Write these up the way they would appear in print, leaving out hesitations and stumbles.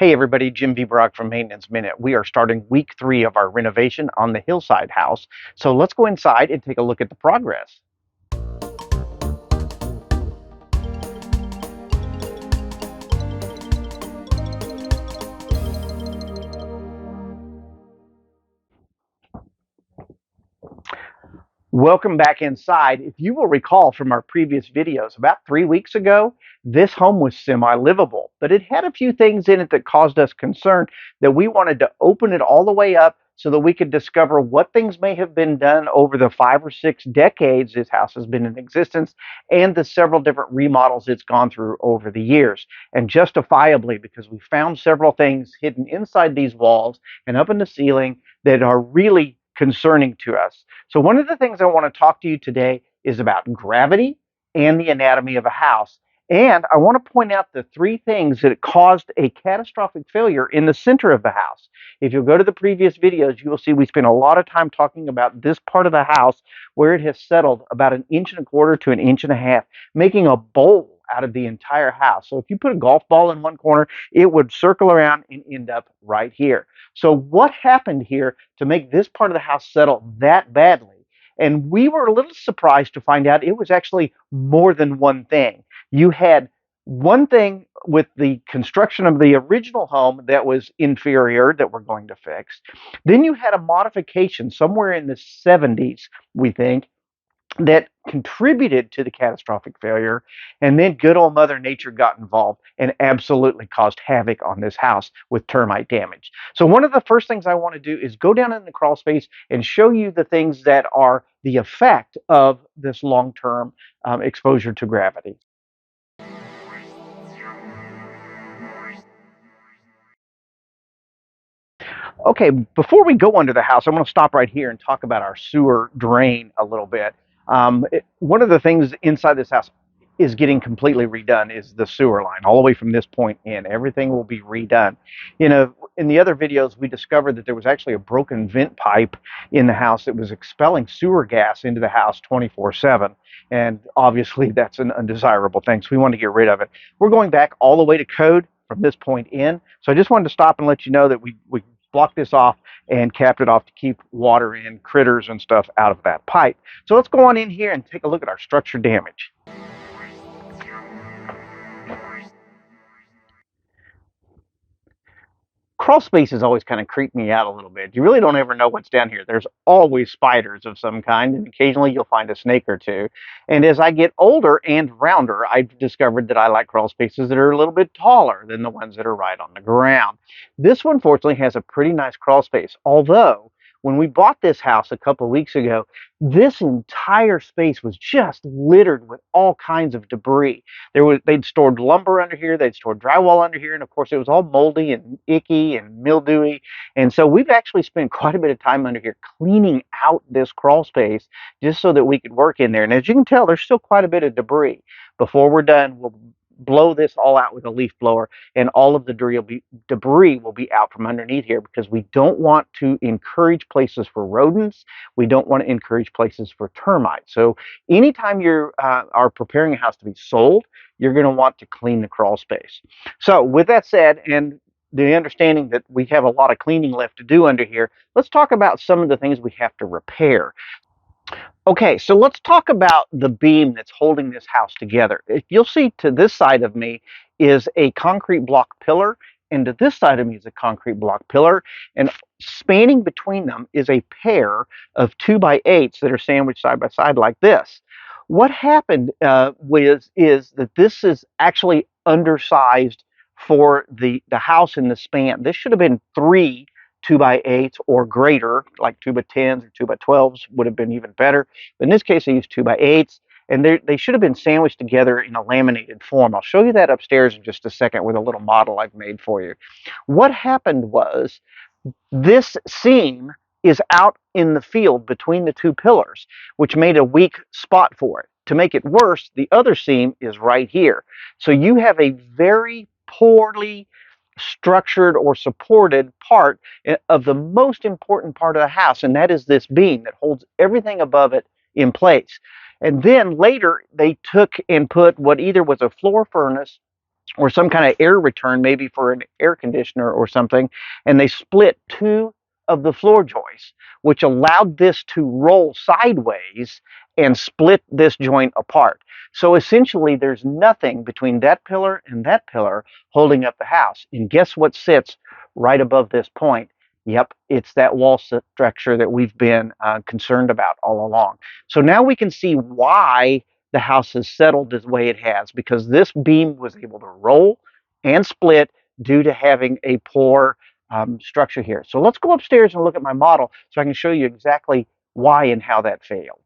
Hey everybody, Jim V. Brock from Maintenance Minute. We are starting week 3 of our renovation on the hillside house. So let's go inside and take a look at the progress. Welcome back inside. If you will recall from our previous videos, about 3 weeks ago, this home was semi-livable, but it had a few things in it that caused us concern that we wanted to open it all the way up so that we could discover what things may have been done over the 5 or 6 decades this house has been in existence and the several different remodels it's gone through over the years. And justifiably, because we found several things hidden inside these walls and up in the ceiling that are really concerning to us. So one of the things I want to talk to you today is about gravity and the anatomy of a house. And I want to point out the 3 things that caused a catastrophic failure in the center of the house. If you'll go to the previous videos, you will see we spent a lot of time talking about this part of the house where it has settled about 1.25 inches to 1.5 inches, making a bowl out of the entire house. So if you put a golf ball in one corner, it would circle around and end up right here. So what happened here to make this part of the house settle that badly? And we were a little surprised to find out it was actually more than one thing. You had one thing with the construction of the original home that was inferior that we're going to fix. Then you had a modification somewhere in the 70s, we think, that contributed to the catastrophic failure, and then good old Mother Nature got involved and absolutely caused havoc on this house with termite damage. So one of the first things I want to do is go down in the crawl space and show you the things that are the effect of this long-term exposure to gravity. Okay, before we go under the house, I'm going to stop right here and talk about our sewer drain a little bit. One of the things inside this house is getting completely redone is the sewer line, all the way from this point in. Everything will be redone. You know, in the other videos, we discovered that there was actually a broken vent pipe in the house that was expelling sewer gas into the house 24/7. And obviously, that's an undesirable thing, so we want to get rid of it. We're going back all the way to code from this point in. So I just wanted to stop and let you know that we blocked this off and capped it off to keep water in, critters and stuff out of that pipe. So let's go on in here and take a look at our structure damage. Crawl spaces always kind of creep me out a little bit. You really don't ever know what's down here. There's always spiders of some kind, and occasionally you'll find a snake or two. And as I get older and rounder, I've discovered that I like crawl spaces that are a little bit taller than the ones that are right on the ground. This one, fortunately, has a pretty nice crawl space, although when we bought this house a couple of weeks ago, this entire space was just littered with all kinds of debris. They'd stored lumber under here, they'd stored drywall under here, and of course it was all moldy and icky and mildewy. And so we've actually spent quite a bit of time under here cleaning out this crawl space just so that we could work in there. And as you can tell, there's still quite a bit of debris. Before we're done, we'll blow this all out with a leaf blower, and all of the debris will be out from underneath here, because we don't want to encourage places for rodents. We don't want to encourage places for termites. So anytime you are preparing a house to be sold, you're going to want to clean the crawl space. So with that said, and the understanding that we have a lot of cleaning left to do under here, let's talk about some of the things we have to repair. Okay, so let's talk about the beam that's holding this house together. If you'll see, to this side of me is a concrete block pillar, and to this side of me is a concrete block pillar, and spanning between them is a pair of 2x8s that are sandwiched side by side like this. What happened is that this is actually undersized for the house in the span. This should have been 3 2x8s or greater, like 2x10s or 2x12s would have been even better. But in this case, I used 2x8s, and they should have been sandwiched together in a laminated form. I'll show you that upstairs in just a second with a little model I've made for you. What happened was this seam is out in the field between the 2 pillars, which made a weak spot for it. To make it worse, the other seam is right here. So you have a very poorly structured or supported part of the most important part of the house, and that is this beam that holds everything above it in place. And then later they took and put what either was a floor furnace or some kind of air return, maybe for an air conditioner or something, and they split two of the floor joists, which allowed this to roll sideways and split this joint apart. So essentially, there's nothing between that pillar and that pillar holding up the house. And guess what sits right above this point? Yep, it's that wall structure that we've been concerned about all along. So now we can see why the house has settled the way it has, because this beam was able to roll and split due to having a poor structure here. So let's go upstairs and look at my model so I can show you exactly why and how that failed.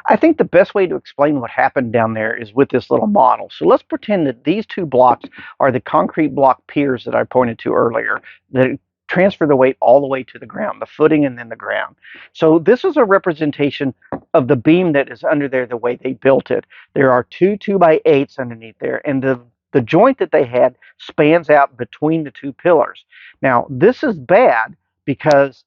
I think the best way to explain what happened down there is with this little model. So let's pretend that these two blocks are the concrete block piers that I pointed to earlier that transfer the weight all the way to the ground, the footing and then the ground. So this is a representation of the beam that is under there the way they built it. There are two 2x8s underneath there, and the joint that they had spans out between the two pillars. Now, this is bad because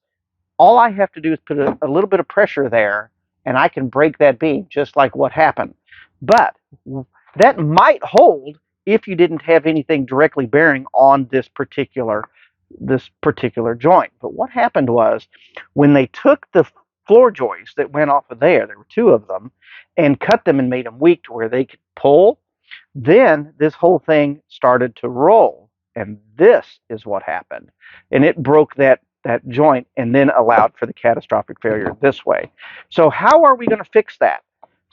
all I have to do is put a little bit of pressure there and I can break that beam, just like what happened. But that might hold if you didn't have anything directly bearing on this particular joint. But what happened was, when they took the floor joists that went off of there were two of them, and cut them and made them weak to where they could pull, then this whole thing started to roll. And this is what happened. And it broke that joint and then allowed for the catastrophic failure this way. So how are we going to fix that?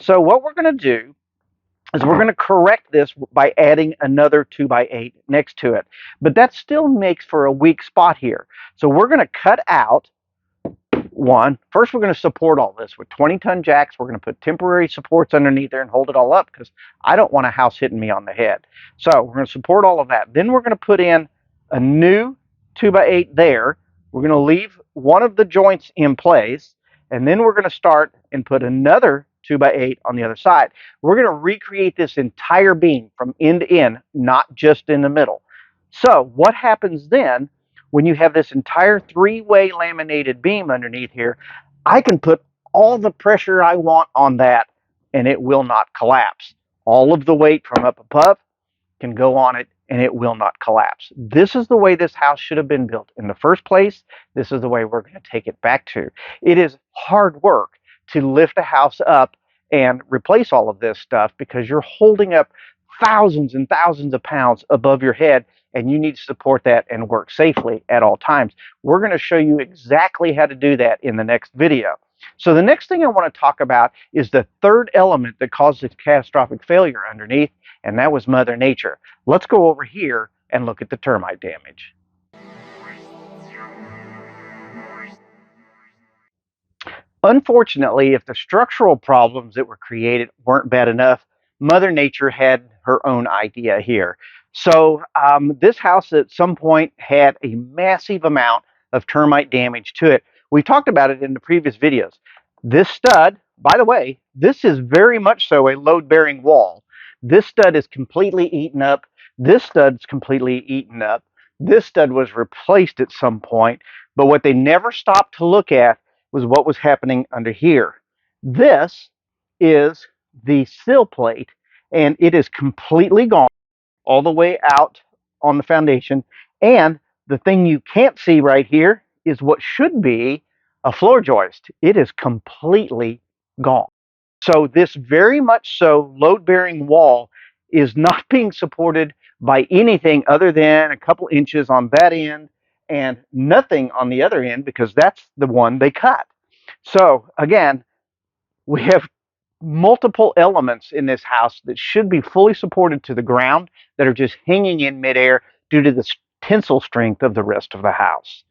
So what we're going to do is we're going to correct this by adding another 2x8 next to it. But that still makes for a weak spot here. So we're going to cut out one. First, we're going to support all this with 20-ton jacks. We're going to put temporary supports underneath there and hold it all up, because I don't want a house hitting me on the head. So we're going to support all of that. Then we're going to put in a new 2x8 there. We're going to leave one of the joints in place, and then we're going to start and put another 2x8 on the other side. We're going to recreate this entire beam from end to end, not just in the middle. So what happens then when you have this entire three-way laminated beam underneath here? I can put all the pressure I want on that and it will not collapse. All of the weight from up above can go on it and it will not collapse. This is the way this house should have been built in the first place. This is the way we're going to take it back to. It is hard work to lift a house up and replace all of this stuff, because you're holding up thousands and thousands of pounds above your head, and you need to support that and work safely at all times. We're going to show you exactly how to do that in the next video. So the next thing I want to talk about is the third element that caused this catastrophic failure underneath, and that was Mother Nature. Let's go over here and look at the termite damage. Unfortunately, if the structural problems that were created weren't bad enough, Mother Nature had her own idea here. So this house at some point had a massive amount of termite damage to it. We talked about it in the previous videos. This stud, by the way, this is very much so a load-bearing wall. This stud is completely eaten up. This stud's completely eaten up. This stud was replaced at some point, but what they never stopped to look at was what was happening under here. This is the sill plate, and it is completely gone all the way out on the foundation. And the thing you can't see right here is what should be a floor joist. It is completely gone. So this very much so load-bearing wall is not being supported by anything other than a couple inches on that end and nothing on the other end, because that's the one they cut. So again, we have multiple elements in this house that should be fully supported to the ground that are just hanging in midair due to the tensile strength of the rest of the house.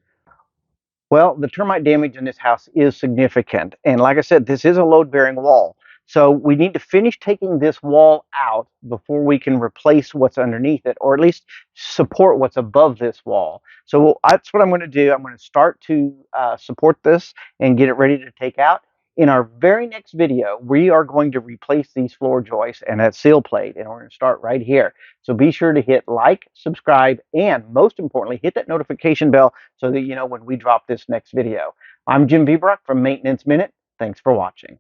Well, the termite damage in this house is significant. And like I said, this is a load-bearing wall. So we need to finish taking this wall out before we can replace what's underneath it, or at least support what's above this wall. So that's what I'm going to do. I'm going to start to support this and get it ready to take out. In our very next video, we are going to replace these floor joists and that seal plate, and we're going to start right here. So be sure to hit like, subscribe, and most importantly, hit that notification bell so that you know when we drop this next video. I'm Jim Vbrock from Maintenance Minute. Thanks for watching.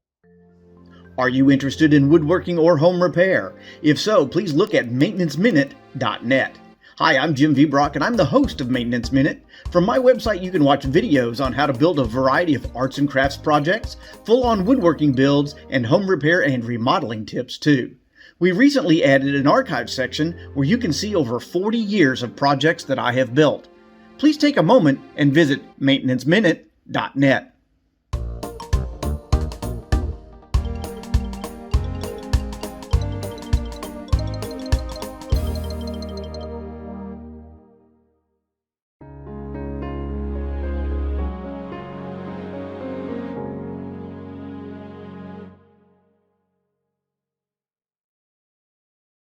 Are you interested in woodworking or home repair? If so, please look at maintenanceminute.net. Hi, I'm Jim V. Brock, and I'm the host of Maintenance Minute. From my website, you can watch videos on how to build a variety of arts and crafts projects, full-on woodworking builds, and home repair and remodeling tips, too. We recently added an archive section where you can see over 40 years of projects that I have built. Please take a moment and visit maintenanceminute.net.